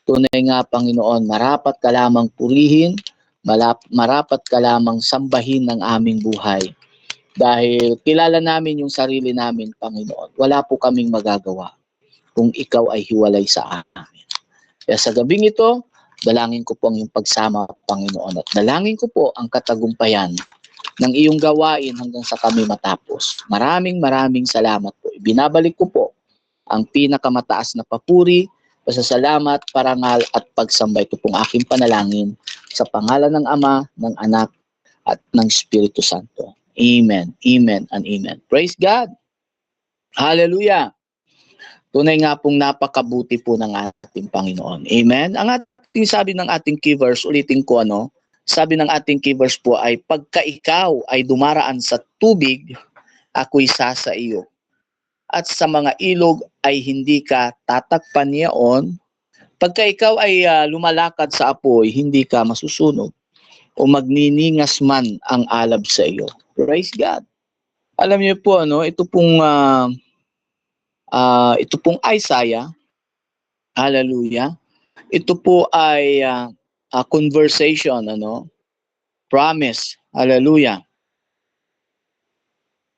Tunay nga, Panginoon, marapat ka lamang purihin, marapat ka lamang sambahin ng aming buhay. Dahil kilala namin yung sarili namin, Panginoon. Wala po kaming magagawa kung ikaw ay hiwalay sa amin. Kaya sa gabing ito, dalangin ko po ang iyong pagsama, Panginoon. At dalangin ko po ang katagumpayan ng iyong gawain hanggang sa kami matapos. Maraming salamat po. Ibinabalik ko po ang pinakamataas na papuri, pasasalamat, parangal at pagsambay ko pong aking panalangin sa pangalan ng Ama, ng Anak at ng Espiritu Santo. Amen, amen, and amen. Praise God! Hallelujah! Tunay nga pong napakabuti po ng ating Panginoon. Amen? Ang ating sabi ng ating key verse, ulitin ko sabi ng ating key verse po ay, pagka ikaw ay dumaraan sa tubig, ako'y sasa iyo. At sa mga ilog ay hindi ka tatakpan niyaon. Pagka ikaw ay lumalakad sa apoy, hindi ka masusunog. O magniningas man ang alab sa iyo. Praise God. Alam niyo po, ito pong Isaiah, hallelujah. Ito po ay conversation, promise, hallelujah.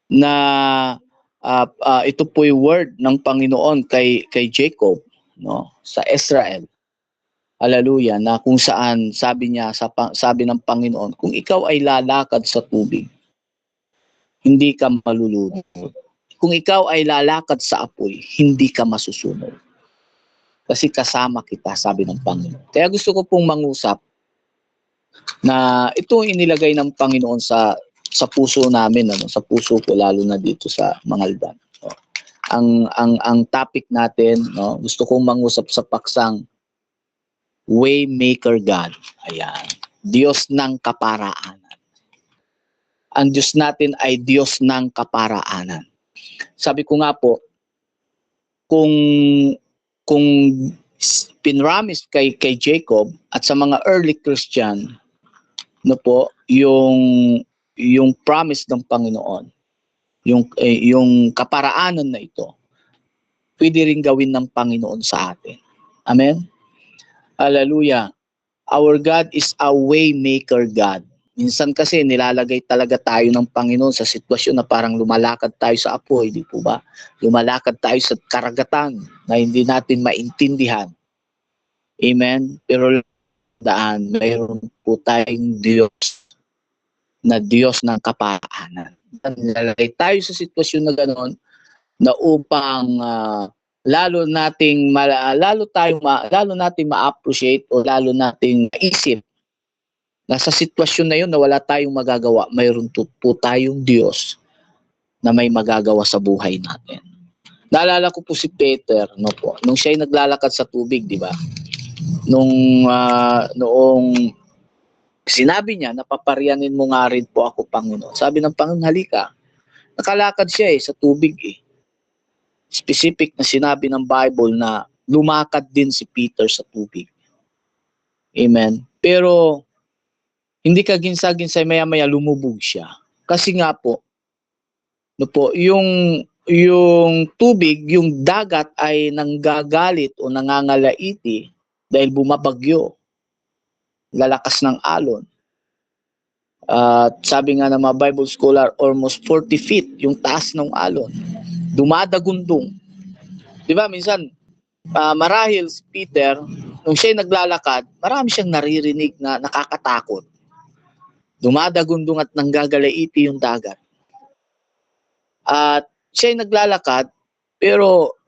Na ito po yung word ng Panginoon kay Jacob, sa Israel. Hallelujah, na kung saan sabi ng Panginoon, kung ikaw ay lalakad sa tubig, hindi ka malulunod. Kung ikaw ay lalakad sa apoy, hindi ka masusunog. Kasi kasama kita, sabi ng Panginoon. Kaya gusto ko pong mangusap na ito inilagay ng Panginoon sa puso namin, sa puso ko, lalo na dito sa Mangaldan. Ang topic natin, gusto kong mangusap sa paksang Waymaker God. Ayan. Diyos ng kaparaanan. Ang Diyos natin ay Diyos ng kaparaanan. Sabi ko nga po, kung pinramis kay Jacob at sa mga early Christian, yung promise ng Panginoon, yung kaparaanan na ito, pwede rin gawin ng Panginoon sa atin. Amen? Hallelujah. Our God is a waymaker God. Minsan kasi nilalagay talaga tayo ng Panginoon sa sitwasyon na parang lumalakad tayo sa apoy, di po ba? Lumalakad tayo sa karagatan na hindi natin maintindihan. Amen? Pero mayroon po tayong Diyos na Diyos ng kaparaanan. Nilalagay tayo sa sitwasyon na gano'n na upang lalo nating ma-appreciate o lalo nating maisip na sa sitwasyon na yun na wala tayong magagawa, mayroon po tayong Diyos na may magagawa sa buhay natin. Naalala ko po si Peter, nung siya'y naglalakad sa tubig, di ba? Noong sinabi niya, napaparianin mo nga rin po ako, Panginoon. Sabi ng Panginoon, halika. Nakalakad siya sa tubig Specific na sinabi ng Bible na lumakad din si Peter sa tubig. Amen. Pero hindi kaginsa-ginsay, maya-maya lumubog siya. Kasi nga po, yung tubig, yung dagat ay nanggagalit o nangangalaiti dahil bumabagyo. Lalakas ng alon. Sabi nga ng mga Bible scholar, almost 40 feet yung taas ng alon. Dumadagundong. Di ba, minsan, marahil si Peter, nung siya'y naglalakad, marami siyang naririnig na nakakatakot. Dumadagundong at nanggagalaiti yung dagat. At siya'y naglalakad, pero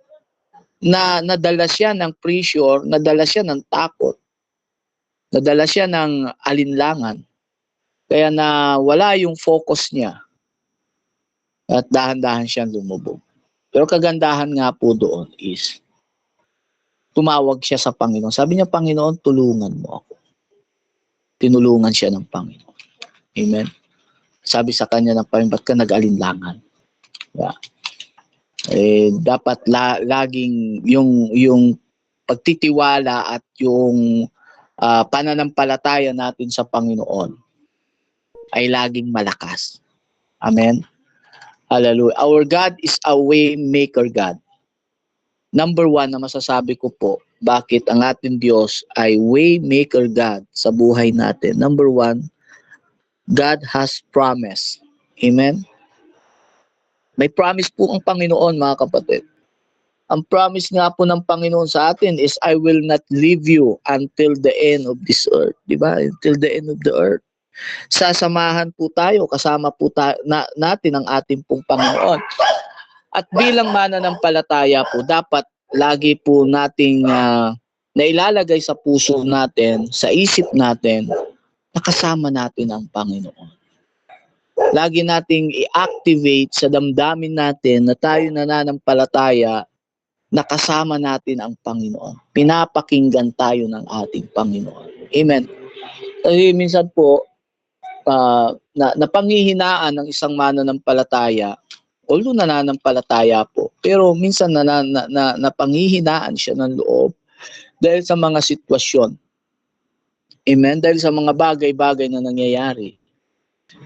nadala siya ng pressure, nadala siya ng takot, nadala siya ng alinlangan. Kaya wala yung focus niya. At dahan-dahan siyang lumubog. Pero kagandahan nga po doon is, tumawag siya sa Panginoon. Sabi niya, Panginoon, tulungan mo ako. Tinulungan siya ng Panginoon. Amen. Sabi sa kanya ng Panginoon, ba't ka nag-alinlangan? Yeah. Dapat laging yung pagtitiwala at yung pananampalataya natin sa Panginoon ay laging malakas. Amen. Hallelujah. Our God is a way maker God. Number one na masasabi ko po bakit ang ating Diyos ay way maker God sa buhay natin. Number one, God has promise. Amen? May promise po ang Panginoon, mga kapatid. Ang promise nga po ng Panginoon sa atin is, I will not leave you until the end of this earth. Diba? Until the end of the earth. Sasamahan po tayo, kasama po natin ang ating pong Panginoon. At bilang mananampalataya po, dapat lagi po nating nailalagay sa puso natin, sa isip natin, na kasama natin ang Panginoon. Lagi nating i-activate sa damdamin natin na tayo nananampalataya, nakasama natin ang Panginoon. Pinapakinggan tayo ng ating Panginoon. Amen. Kasi minsan po, napanghihinaan ng isang mananampalataya, although nananampalataya po, pero minsan napanghihinaan siya ng loob dahil sa mga sitwasyon. Amen? Dahil sa mga bagay-bagay na nangyayari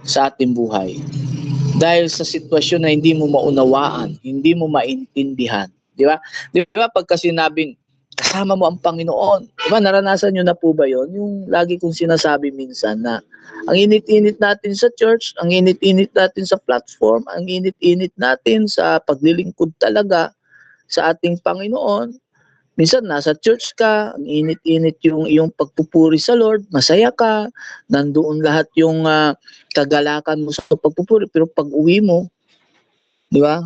sa ating buhay. Dahil sa sitwasyon na hindi mo maunawaan, hindi mo maintindihan. Di ba? Di ba pagka sinabing, kasama mo ang Panginoon. Di ba, naranasan nyo na po ba yon? Yung lagi kong sinasabi minsan na ang init-init natin sa church, ang init-init natin sa platform, ang init-init natin sa paglilingkod talaga sa ating Panginoon. Minsan nasa church ka, ang init-init yung iyong pagpupuri sa Lord, masaya ka, nandoon lahat yung kagalakan mo sa pagpupuri, pero pag uwi mo, di ba,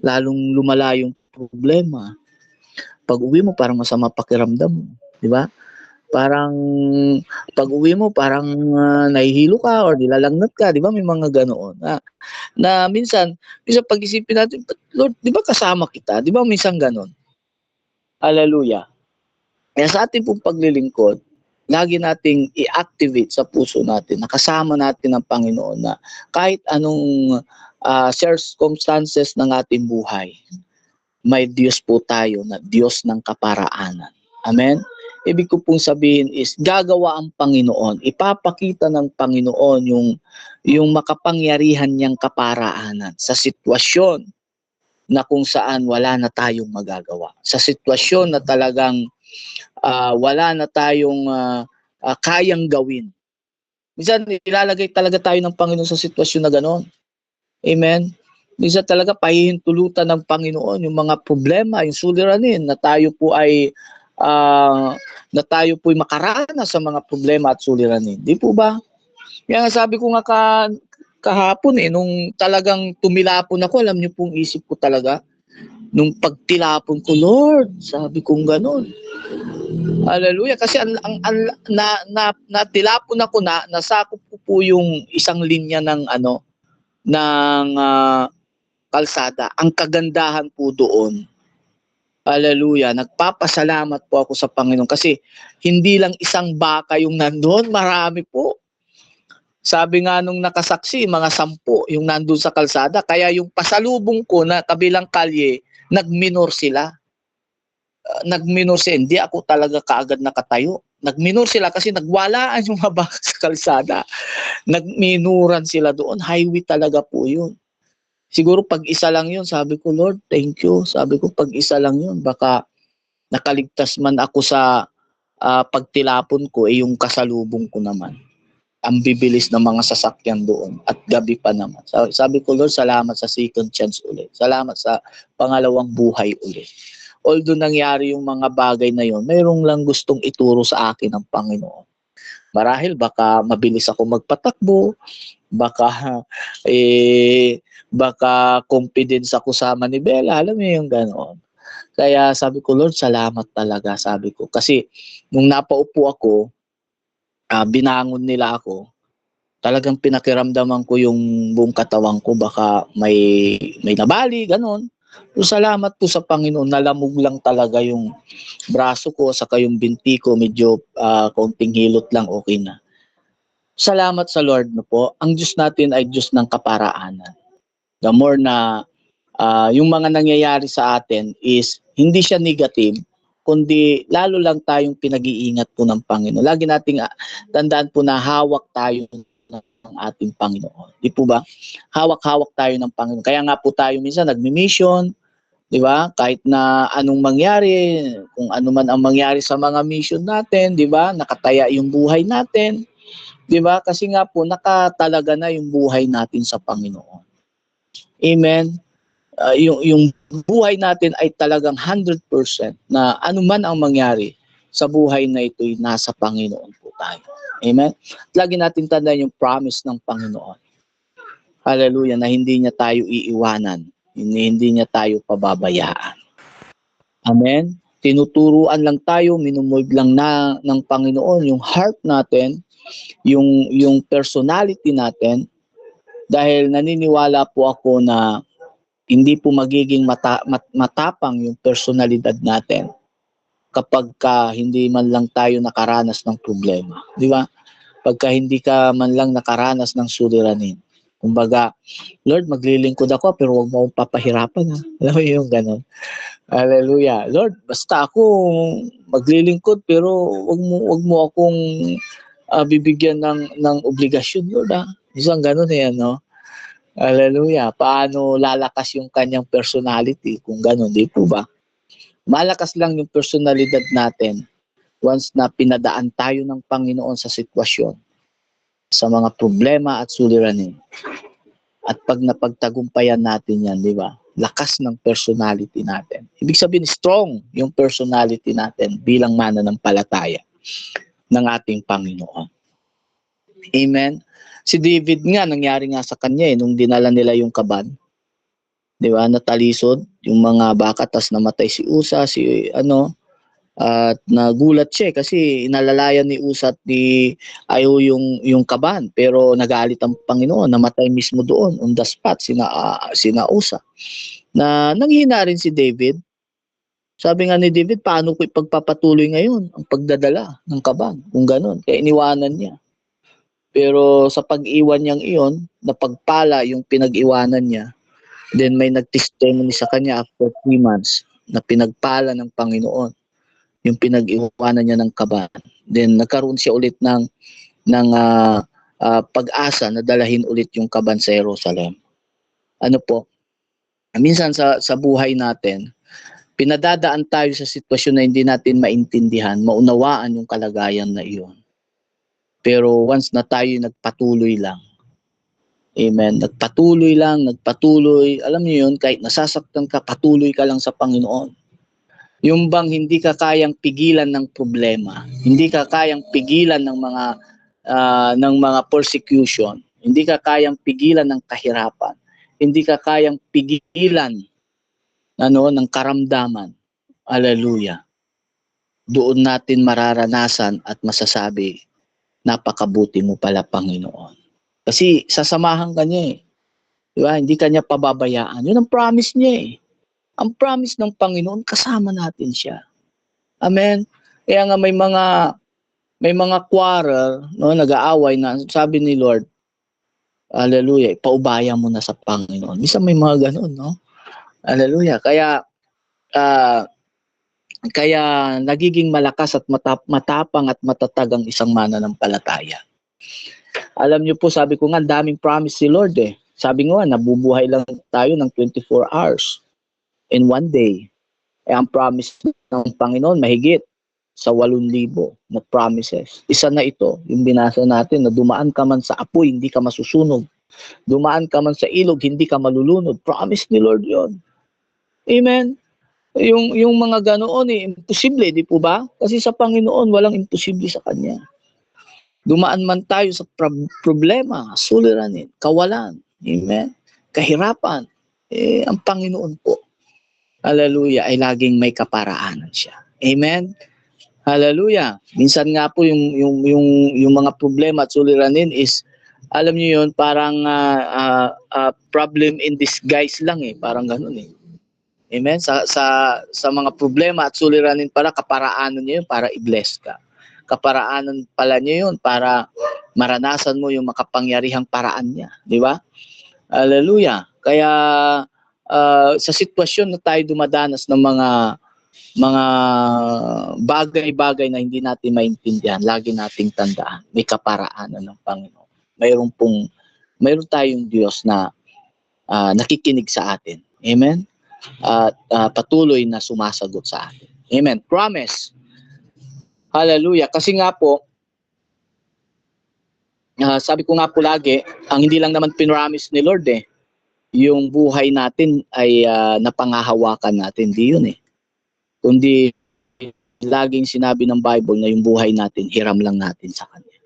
lalong lumala yung problema. Pag uwi mo, parang masama pakiramdam mo, di ba? Parang pag uwi mo, parang nahihilo ka or nilalagnat ka, di ba? May mga ganoon. Na minsan pag-isipin natin, Lord, di ba kasama kita? Di ba minsan ganon? Hallelujah. Kaya sa ating pong paglilingkod, lagi nating i-activate sa puso natin, nakasama natin ang Panginoon na kahit anong circumstances ng ating buhay, may Diyos po tayo na Diyos ng kaparaanan. Amen? Ibig ko pong sabihin is, gagawa ang Panginoon, ipapakita ng Panginoon yung makapangyarihan niyang kaparaanan sa sitwasyon na kung saan wala na tayong magagawa. Sa sitwasyon na talagang wala na tayong kayang gawin. Minsan, ilalagay talaga tayo ng Panginoon sa sitwasyon na gano'n. Amen? Minsan talaga pahihintulutan ng Panginoon yung mga problema, yung suliranin na tayo po ay makaranas sa mga problema at suliranin. Di po ba? Kaya nga sabi ko nga kahapon nung talagang tumilapon ako, alam niyo pong isip ko talaga, nung pagtilapon ko, Lord, sabi kong gano'n. Hallelujah. Kasi natilapon ako nasakop ko po yung isang linya ng kalsada. Ang kagandahan po doon, hallelujah, nagpapasalamat po ako sa Panginoon kasi hindi lang isang baka yung nandoon, marami po. Sabi nga nung nakasaksi, mga 10 yung nandun sa kalsada. Kaya yung pasalubong ko na kabilang kalye, nagminor sila. Hindi ako talaga kaagad nakatayo. Nagminor sila kasi nagwalaan yung mga baka sa kalsada. Nagminuran sila doon. Highway talaga po yun. Siguro pag isa lang yun, sabi ko, Lord, thank you. Sabi ko, pag isa lang yun, baka nakaligtas man ako sa pagtilapon ko, yung kasalubong ko naman. Ang bibilis ng mga sasakyan doon at gabi pa naman. Sabi ko, Lord, salamat sa second chance ulit. Salamat sa pangalawang buhay ulit. Although nangyari yung mga bagay na yon, mayroong lang gustong ituro sa akin ng Panginoon. Marahil baka mabilis ako magpatakbo, baka confidence ako sa manibela, alam mo yung ganoon. Kaya sabi ko, Lord, salamat talaga, sabi ko. Kasi nung napaupo ako, binangon nila ako, talagang pinakiramdaman ko yung buong katawan ko, baka may nabali, ganon. So, salamat po sa Panginoon, nalamog lang talaga yung braso ko, saka yung binti ko, medyo konting hilot lang, okay na. Salamat sa Lord no po. Ang Diyos natin ay Diyos ng kaparaanan. The more na yung mga nangyayari sa atin is hindi siya negative, kundi lalo lang tayong pinag-iingat po ng Panginoon. Lagi nating tandaan po na hawak tayo ng ating Panginoon. Di po ba? Hawak-hawak tayo ng Panginoon. Kaya nga po tayo minsan nagmi-mission, 'Di ba? Kahit na anong mangyari, kung ano man ang mangyari sa mga mission natin, 'di ba? Nakataya yung buhay natin, 'di ba? Kasi nga po nakatalaga na yung buhay natin sa Panginoon. Amen. Yung buhay natin ay talagang 100% na anuman ang mangyari sa buhay na ito'y nasa Panginoon po tayo. Amen. Lagi natin tandaan yung promise ng Panginoon. Hallelujah, na hindi niya tayo iiwanan, hindi niya tayo pababayaan. Amen. Tinuturuan lang tayo, minumuld lang na ng Panginoon yung heart natin, yung personality natin, dahil naniniwala po ako na hindi po magiging matapang yung personalidad natin kapag hindi man lang tayo nakaranas ng problema. Di ba? Pagka hindi ka man lang nakaranas ng suliranin. Kumbaga, Lord, maglilingkod ako pero huwag mo akong papahirapan. Ha? Alam mo yung gano'n. Hallelujah. Lord, basta ako maglilingkod pero wag mo akong bibigyan ng obligasyon, Lord. Ha? Isang gano'n ano. Hallelujah. Paano lalakas yung kanyang personality kung gano'n, di po ba? Malakas lang yung personalidad natin once na pinadaan tayo ng Panginoon sa sitwasyon, sa mga problema at suliranin. At pag napagtagumpayan natin yan, di ba? Lakas ng personality natin. Ibig sabihin, strong yung personality natin bilang mananampalataya ng ating Panginoon. Amen? Si David nga, nangyari nga sa kanya nung dinala nila yung kaban. Di ba? Natalisod yung mga baka, tas namatay si Usa, at nagulat siya kasi inalalayan ni Usa at ayaw yung kaban. Pero nagalit ang Panginoon, namatay mismo doon, on the spot, sina Usa. Na nanghina rin si David. Sabi nga ni David, paano ko ipagpapatuloy ngayon ang pagdadala ng kaban? Kung gano'n, kaya iniwanan niya. Pero sa pag-iwan niyang iyon, napagpala yung pinag-iwanan niya. Then may nag-testimony sa kanya after 3 months na pinagpala ng Panginoon yung pinag-iwanan niya ng kaban. Then nagkaroon siya ulit ng pag-asa na dalahin ulit yung kaban sa Jerusalem. Ano po? Minsan sa buhay natin, pinadadaan tayo sa sitwasyon na hindi natin maintindihan, maunawaan yung kalagayan na iyon. Pero once na tayo nagpatuloy lang, amen, nagpatuloy, alam niyo yun, kahit nasasaktan ka, patuloy ka lang sa Panginoon. Yung bang hindi ka kayang pigilan ng problema, hindi ka kayang pigilan ng mga persecution, hindi ka kayang pigilan ng kahirapan, hindi ka kayang pigilan ng karamdaman. Hallelujah. Doon natin mararanasan at masasabi, napakabuti mo pala, Panginoon. Kasi sasamahan ka niya Di ba? Hindi ka niya pababayaan. Yun ang promise niya Ang promise ng Panginoon, kasama natin siya. Amen? Kaya nga may mga quarrel, nag-aaway na, sabi ni Lord, hallelujah, paubaya mo na sa Panginoon. Minsan may mga ganun, no? Hallelujah. Kaya nagiging malakas at matapang at matatag ang isang mananampalataya. Alam niyo po, sabi ko nga, daming promise si Lord Sabi nga, nabubuhay lang tayo ng 24 hours in one day. Ang promise ng Panginoon, mahigit sa 8,000 na promises. Isa na ito, yung binasa natin, na dumaan ka man sa apoy, hindi ka masusunog. Dumaan ka man sa ilog, hindi ka malulunod. Promise ni Lord yon. Amen? Yung mga ganoon imposible, di po ba? Kasi sa Panginoon, walang imposible sa Kanya. Dumaan man tayo sa problema, suliranin, kawalan, amen, kahirapan, ang Panginoon po, hallelujah, ay laging may kaparaanan siya. Amen? Hallelujah. Minsan nga po yung mga problema at suliranin is, alam niyo yun, parang problem in disguise lang parang ganun Amen? Sa mga problema at suliranin pala, kaparaanan niya yun para i-bless ka. Kaparaanan pala niya yun para maranasan mo yung makapangyarihang paraan niya. Di ba? Hallelujah. Kaya sa sitwasyon na tayo dumadanas ng mga bagay-bagay na hindi natin maintindihan, lagi nating tandaan, may kaparaanan ng Panginoon. Mayroon tayong Diyos na nakikinig sa atin. Amen? at patuloy na sumasagot sa atin. Amen. Promise. Hallelujah. Kasi nga po, sabi ko nga po lagi, ang hindi lang naman pinramis ni Lord yung buhay natin ay napangahawakan natin. Di yun Kundi laging sinabi ng Bible na yung buhay natin, hiram lang natin sa Kanya.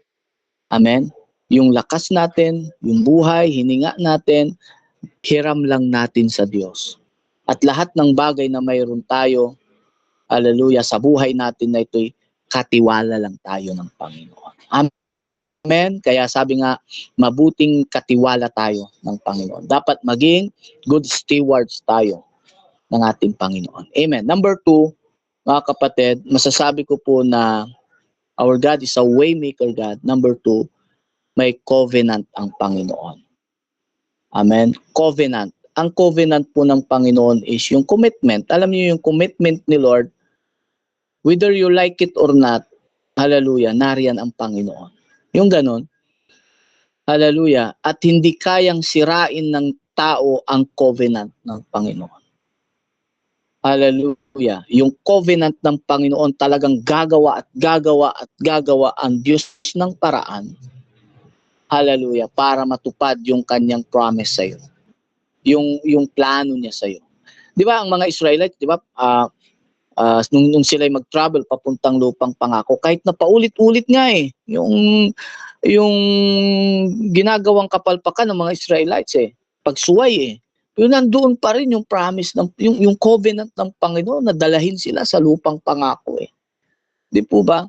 Amen? Yung lakas natin, yung buhay, hininga natin, hiram lang natin sa Diyos. At lahat ng bagay na mayroon tayo, hallelujah, sa buhay natin na ito'y katiwala lang tayo ng Panginoon. Amen? Kaya sabi nga, mabuting katiwala tayo ng Panginoon. Dapat maging good stewards tayo ng ating Panginoon. Amen. Number 2, mga kapatid, masasabi ko po na our God is a waymaker God. Number 2, may covenant ang Panginoon. Amen? Covenant. Ang covenant po ng Panginoon is yung commitment. Alam niyo yung commitment ni Lord, whether you like it or not, hallelujah, nariyan ang Panginoon. Yung ganon, hallelujah, at hindi kayang sirain ng tao ang covenant ng Panginoon. Hallelujah. Yung covenant ng Panginoon talagang gagawa at gagawa at gagawa ang Diyos ng paraan. Hallelujah. Para matupad yung kanyang promise sa iyo. Yung plano niya sa iyo. 'Di ba ang mga Israelites, 'di ba? Nung sila'y mag-travel papuntang lupang pangako, kahit na paulit-ulit nga yung ginagawang kapalpakan ng mga Israelites pagsuway Yung nandoon pa rin yung promise ng yung covenant ng Panginoon na dalahin sila sa lupang pangako Di po ba?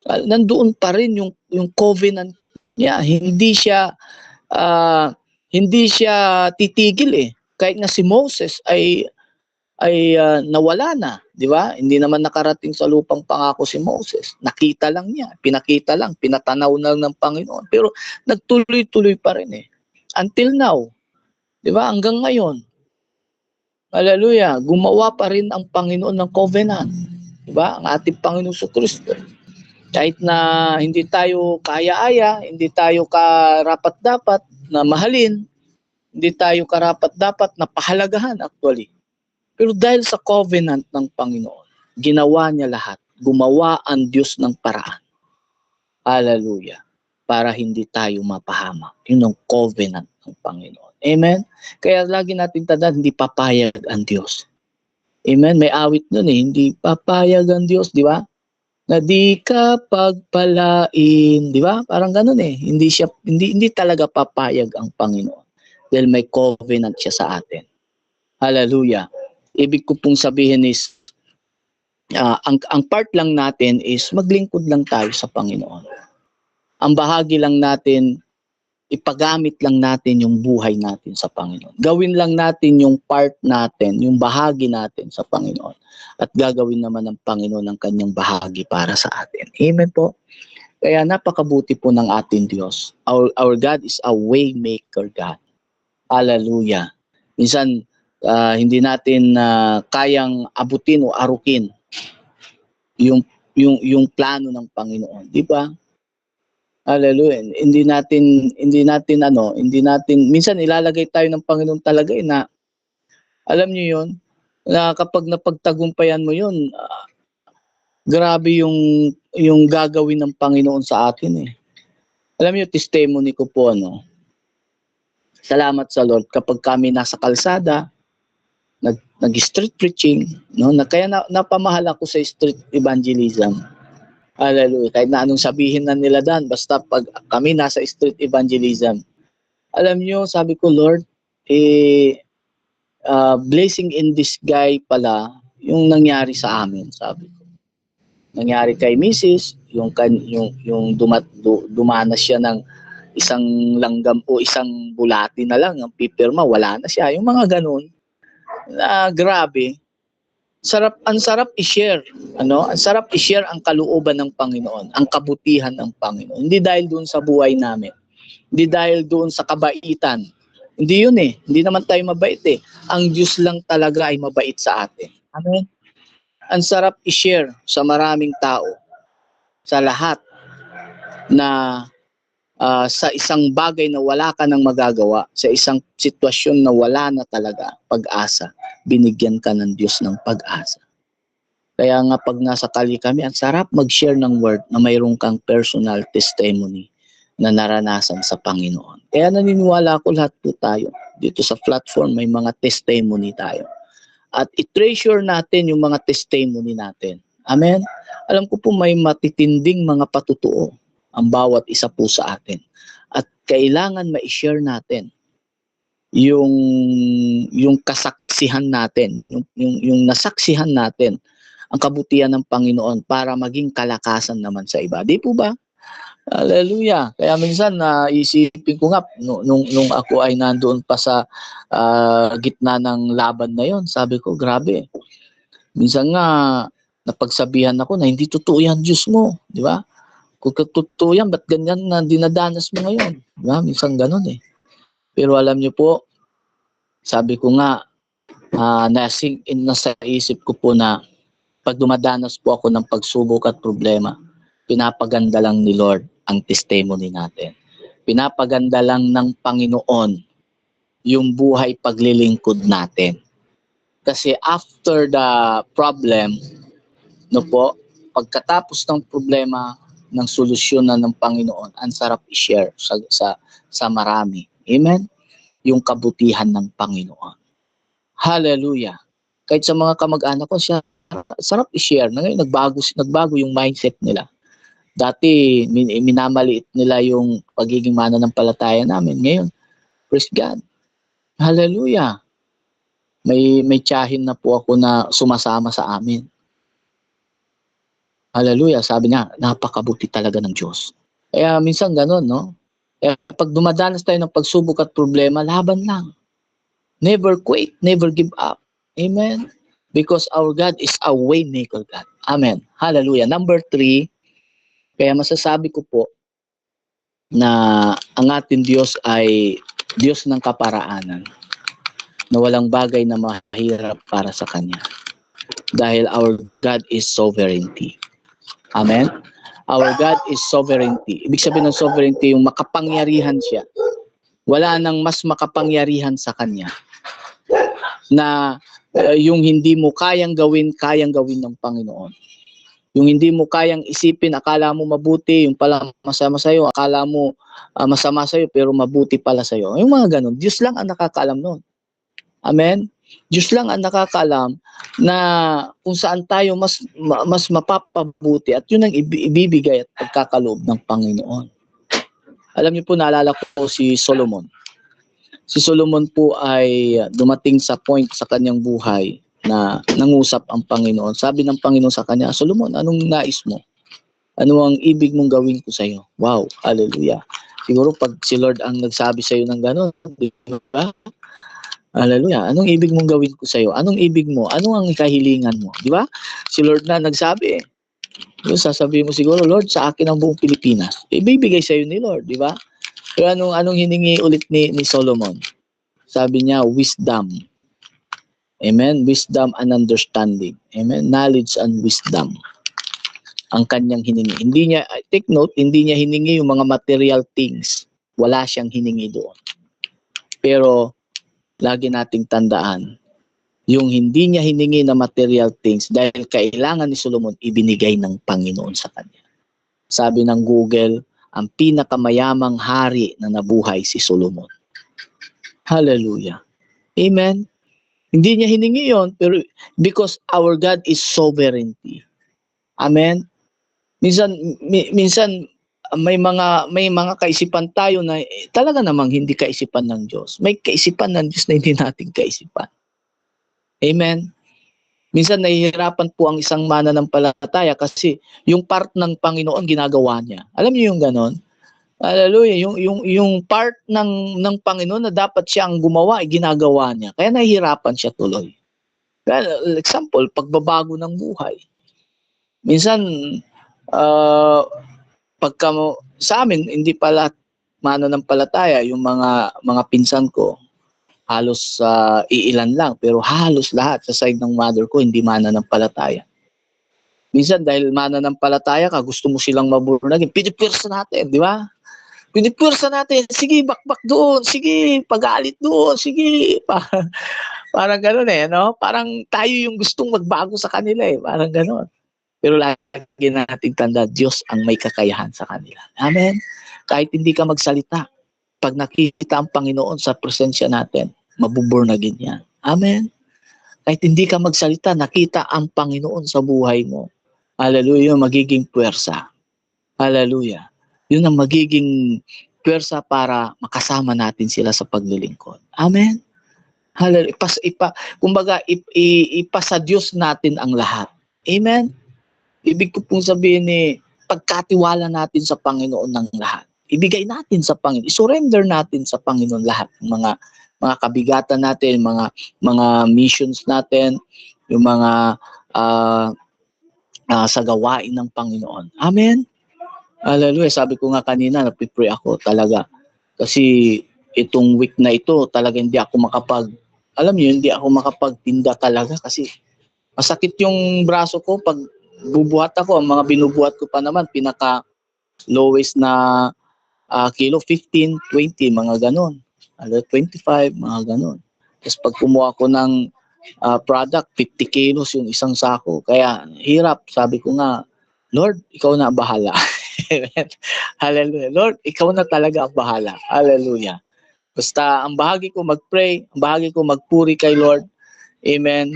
Nandoon pa rin yung covenant niya. Hindi siya titigil Kahit na si Moses ay nawala na, di ba? Hindi naman nakarating sa lupang pangako si Moses. Nakita lang niya, pinakita lang, pinatanaw na ng Panginoon. Pero nagtuloy-tuloy pa rin Until now. Di ba? Hanggang ngayon. Hallelujah. Gumawa pa rin ang Panginoon ng covenant. Di ba? Ang ating Panginoon Kristo. Kahit na hindi tayo kaya-aya, hindi tayo karapat-dapat na mahalin, hindi tayo karapat-dapat na pahalagahan actually. Pero dahil sa covenant ng Panginoon, ginawa niya lahat. Gumawa ang Diyos ng paraan. Hallelujah. Para hindi tayo mapahamak. Yun ang covenant ng Panginoon. Amen? Kaya lagi natin tandaan, hindi papayag ang Diyos. Amen? May awit nun hindi papayag ang Diyos, di ba? Na di ka pagpalain, di ba? Parang ganun Hindi talaga papayag ang Panginoon. Dahil may covenant siya sa atin. Hallelujah. Ibig ko pong sabihin is, ang part lang natin is maglingkod lang tayo sa Panginoon. Ang bahagi lang natin, ipagamit lang natin yung buhay natin sa Panginoon. Gawin lang natin yung part natin, yung bahagi natin sa Panginoon. At gagawin naman ng Panginoon ang kanyang bahagi para sa atin. Amen po. Kaya napakabuti po ng ating Diyos. Our God is a way maker God. Hallelujah. Minsan, hindi natin kayang abutin o arukin yung plano ng Panginoon, di ba? Hallelujah. Hindi natin minsan ilalagay tayo ng Panginoon talaga na alam niyo 'yon, na kapag napagtagumpayan mo 'yon, grabe yung gagawin ng Panginoon sa atin Alam niyo testimony ko po salamat sa Lord kapag kami nasa kalsada, nag-street preaching, kaya napamahal ako sa street evangelism. Hallelujah. Kahit na anong sabihin na nila dan, basta pag kami nasa street evangelism. Alam niyo, sabi ko, Lord, blessing in disguise pala yung nangyari sa amin, sabi ko. Nangyari kay Mrs., yung dumanas siya ng isang langgam o isang bulati na lang, ang pipirma, wala na siya. Yung mga ganun, grabe. Ang sarap i-share, Ang sarap i-share ang kalooban ng Panginoon, ang kabutihan ng Panginoon. Hindi dahil doon sa buhay namin. Hindi dahil doon sa kabaitan. Hindi yun Hindi naman tayo mabait Ang Diyos lang talaga ay mabait sa atin. Amen. Ang sarap i-share sa maraming tao, sa lahat na sa isang bagay na wala ka nang magagawa, sa isang sitwasyon na wala na talaga pag-asa, binigyan ka ng Diyos ng pag-asa. Kaya nga pag nasa kali kami, ang sarap mag-share ng word na mayroon kang personal testimony na naranasan sa Panginoon. Kaya naniniwala ako lahat po tayo. Dito sa platform may mga testimony tayo. At i-treasure natin yung mga testimony natin. Amen? Alam ko po may matitinding mga patutuo ang bawat isa po sa atin. At kailangan ma-share natin yung kasaksihan natin, yung nasaksihan natin ang kabutihan ng Panginoon para maging kalakasan naman sa iba. Di po ba? Hallelujah. Kaya minsan naisipin ko nga nung ako ay nandoon pa sa gitna ng laban na yon, sabi ko, grabe. Minsan nga napagsabihan ako na hindi totoo yan, Diyos mo, di ba? Kung totoo yan, ba't ganyan na dinadanas mo ngayon? Di ba? Minsan ganun eh. Pero alam niyo po, sabi ko nga, nasing in na sa isip ko po na pag dumadanas po ako ng pagsubok at problema, pinapaganda lang ni Lord ang testimony natin. Pinapaganda lang ng Panginoon yung buhay paglilingkod natin. Kasi after the problem, no po, pagkatapos ng problema, ng solusyonan ng Panginoon, ang sarap i-share sa marami. Amen? Yung kabutihan ng Panginoon. Hallelujah. Kahit sa mga kamag-anak ko, siya sarap i-share. Na ngayon, nagbago yung mindset nila. Dati, minamaliit nila yung pagiging mananampalataya namin. Ngayon, praise God. Hallelujah. May tiyahin na po ako na sumasama sa amin. Hallelujah. Sabi niya, napakabuti talaga ng Diyos. Kaya minsan ganun, no? Kaya pag dumadanas tayo ng pagsubok at problema, laban lang. Never quit, never give up. Amen? Because our God is a way maker God. Amen. Hallelujah. Number 3, kaya masasabi ko po na ang ating Diyos ay Diyos ng kaparaanan, na walang bagay na mahirap para sa Kanya. Dahil our God is sovereignty. Amen? Our God is sovereignty. Ibig sabihin ng sovereignty, yung makapangyarihan siya. Wala nang mas makapangyarihan sa Kanya. Na yung hindi mo kayang gawin ng Panginoon. Yung hindi mo kayang isipin, akala mo mabuti, yung pala masama sa'yo, akala mo masama sa'yo, pero mabuti pala sa'yo. Yung mga ganun, Diyos lang ang nakakaalam nun. Amen? Diyos lang ang nakakaalam na kung saan tayo mas mapapabuti at yun ang ibibigay at pagkakaloob ng Panginoon. Alam niyo po, naalala ko si Solomon. Si Solomon po ay dumating sa point sa kanyang buhay na nangusap ang Panginoon. Sabi ng Panginoon sa kanya, Solomon, anong nais mo? Ano ang ibig mong gawin ko sa iyo? Wow, hallelujah. Siguro pag si Lord ang nagsabi sa iyo ng gano'n, di ba? Hallelujah. Anong ibig mong gawin ko sa iyo? Anong ibig mo? Ano ang kahilingan mo? Di ba? Si Lord na nagsabi eh. Sasabihin mo siguro, Lord, sa akin ang buong Pilipinas. Ibibigay sa iyo ni Lord, di ba? Pero anong hiningi ulit ni Solomon? Sabi niya, wisdom. Amen? Wisdom and understanding. Amen? Knowledge and wisdom. Ang kanyang hiningi. Hindi niya, take note, hindi niya hiningi yung mga material things. Wala siyang hiningi doon. Pero, lagi nating tandaan, yung hindi niya hiningi na material things dahil kailangan ni Solomon, ibinigay ng Panginoon sa kanya. Sabi ng Google, ang pinakamayamang hari na nabuhay si Solomon. Hallelujah. Amen. Hindi niya hiningi yon, pero because our God is sovereignty. Amen. Minsan may mga kaisipan tayo na talaga namang hindi kaisipan ng Diyos. May kaisipan ng Diyos na hindi natin kaisipan. Amen. Minsan nahihirapan po ang isang mananampalataya kasi yung part ng Panginoon ginagawa niya. Alam niyo yung ganon? Hallelujah. Yung part ng Panginoon na dapat siya ang gumawa, ginagawa niya. Kaya nahihirapan siya tuloy. Well, example, pagbabago ng buhay. Minsan, pagka sa amin, hindi pala mananampalataya yung mga pinsan ko. Halos iilan lang, pero halos lahat sa side ng mother ko hindi mananampalataya. Minsan dahil mananampalataya ka, gusto mo silang maborn again, pinipirsa natin, di ba? Pinipwersa natin, sige, bakbak doon, sige, pagalit doon, sige. Parang gano'n eh, no? Parang tayo yung gustong magbago sa kanila eh, parang gano'n. Pero lagi nating tanda, Diyos ang may kakayahan sa kanila. Amen? Kahit hindi ka magsalita, pag nakita ang Panginoon sa presensya natin, mabuborn again yan. Amen? Kahit hindi ka magsalita, nakita ang Panginoon sa buhay mo. Hallelujah, magiging puwersa. Hallelujah. Yun ang magiging puwersa para makasama natin sila sa paglilingkod. Amen? Hallelujah. Kumbaga, ipasa Diyos natin ang lahat. Amen? Ibig ko pong sabihin pagkatiwala natin sa Panginoon ng lahat. Ibigay natin sa Panginoon. I-surrender natin sa Panginoon lahat ng mga kabigatan natin, mga missions natin, yung mga sa gawain ng Panginoon. Amen? Hallelujah. Sabi ko nga kanina, napipray ako talaga. Kasi itong week na ito, talaga hindi ako hindi ako makapagtinda talaga kasi masakit yung braso ko pag bubuhat ako. Ang mga binubuhat ko pa naman, pinaka lowest na kilo, 15, 20, mga ganon. 25, mga ganon. Tapos pag kumuha ko ng product, 50 kilos yung isang sako. Kaya hirap, sabi ko nga, Lord, ikaw na ang bahala. Hallelujah. Lord, ikaw na talaga ang bahala. Hallelujah. Basta ang bahagi ko mag-pray, ang bahagi ko magpuri kay Lord. Amen.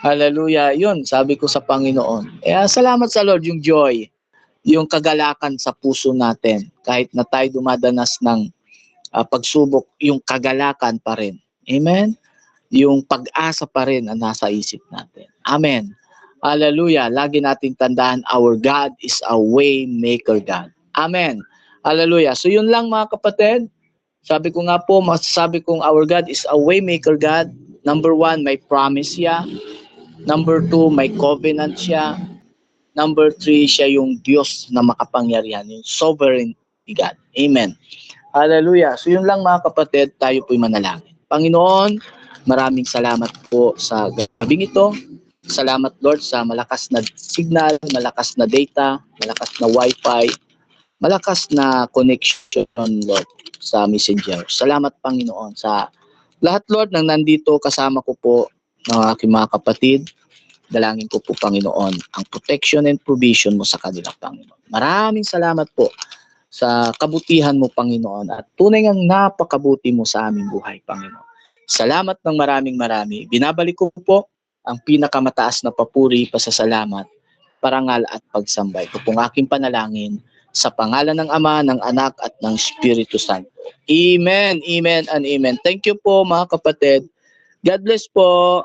Hallelujah. Yun, sabi ko sa Panginoon. Salamat sa Lord, yung joy, yung kagalakan sa puso natin. Kahit na tayo dumadanas ng pagsubok, yung kagalakan pa rin. Amen. Yung pag-asa pa rin ang nasa isip natin. Amen. Hallelujah. Lagi nating tandaan, our God is a way maker God. Amen. Hallelujah. So yun lang mga kapatid. Sabi ko nga po, masasabi kong our God is a way maker God. Number 1, may promise siya. Number 2, may covenant siya. Number 3, siya yung Diyos na makapangyarihan, yung sovereign God. Amen. Hallelujah. So yun lang mga kapatid, tayo po'y manalangin. Panginoon, maraming salamat po sa gabing ito. Salamat Lord sa malakas na signal, malakas na data, malakas na wifi, malakas na connection Lord sa messenger. Salamat Panginoon sa lahat Lord ng nandito kasama ko po ng aking mga kapatid. Dalangin ko po Panginoon ang protection and provision mo sa kanila Panginoon. Maraming salamat po sa kabutihan mo Panginoon at tunay ngang napakabuti mo sa aming buhay Panginoon. Salamat ng marami. Binabalik ko po ang pinakamataas na papuri, pasasalamat, parangal at pagsambay. Ito pong aking panalangin sa pangalan ng Ama, ng Anak at ng Espiritu Santo. Amen, amen, and amen. Thank you po mga kapatid. God bless po.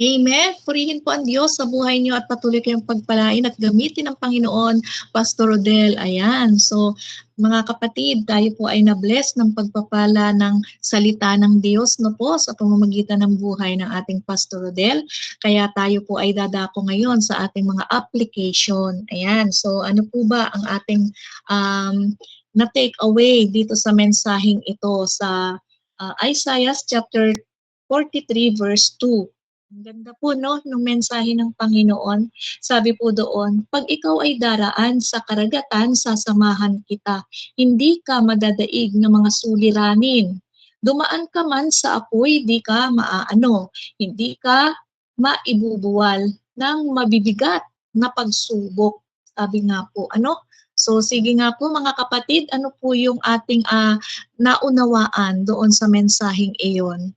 Amen. Purihin po ang Diyos sa buhay niyo at patuloy kayong pagpalain at gamitin ng Panginoon, Pastor Rodel. Ayan. So, mga kapatid, tayo po ay na-bless ng pagpapala ng salita ng Diyos no po sa pamamagitan ng buhay ng ating Pastor Rodel. Kaya tayo po ay dadako ngayon sa ating mga application. Ayan. So, ano po ba ang ating na-take away dito sa mensaheng ito sa Isaiah chapter 43 verse 2. Ang ganda po no, ng mensahe ng Panginoon. Sabi po doon, pag ikaw ay daraan sa karagatan, sasamahan kita. Hindi ka madadaig ng mga suliranin. Dumaan ka man sa apoy, di ka maaano. Hindi ka maibubuwal ng mabibigat na pagsubok. Sabi nga po, ano? So sige nga po mga kapatid, ano po yung ating naunawaan doon sa mensaheng iyon?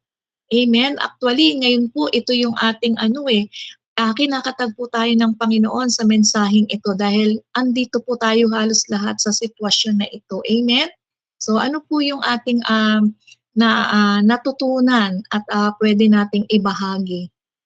Amen. Actually, ngayon po, ito yung ating kinakatag po tayo ng Panginoon sa mensaheng ito dahil andito po tayo halos lahat sa sitwasyon na ito. Amen. So ano po yung ating natutunan at pwede nating ibahagi?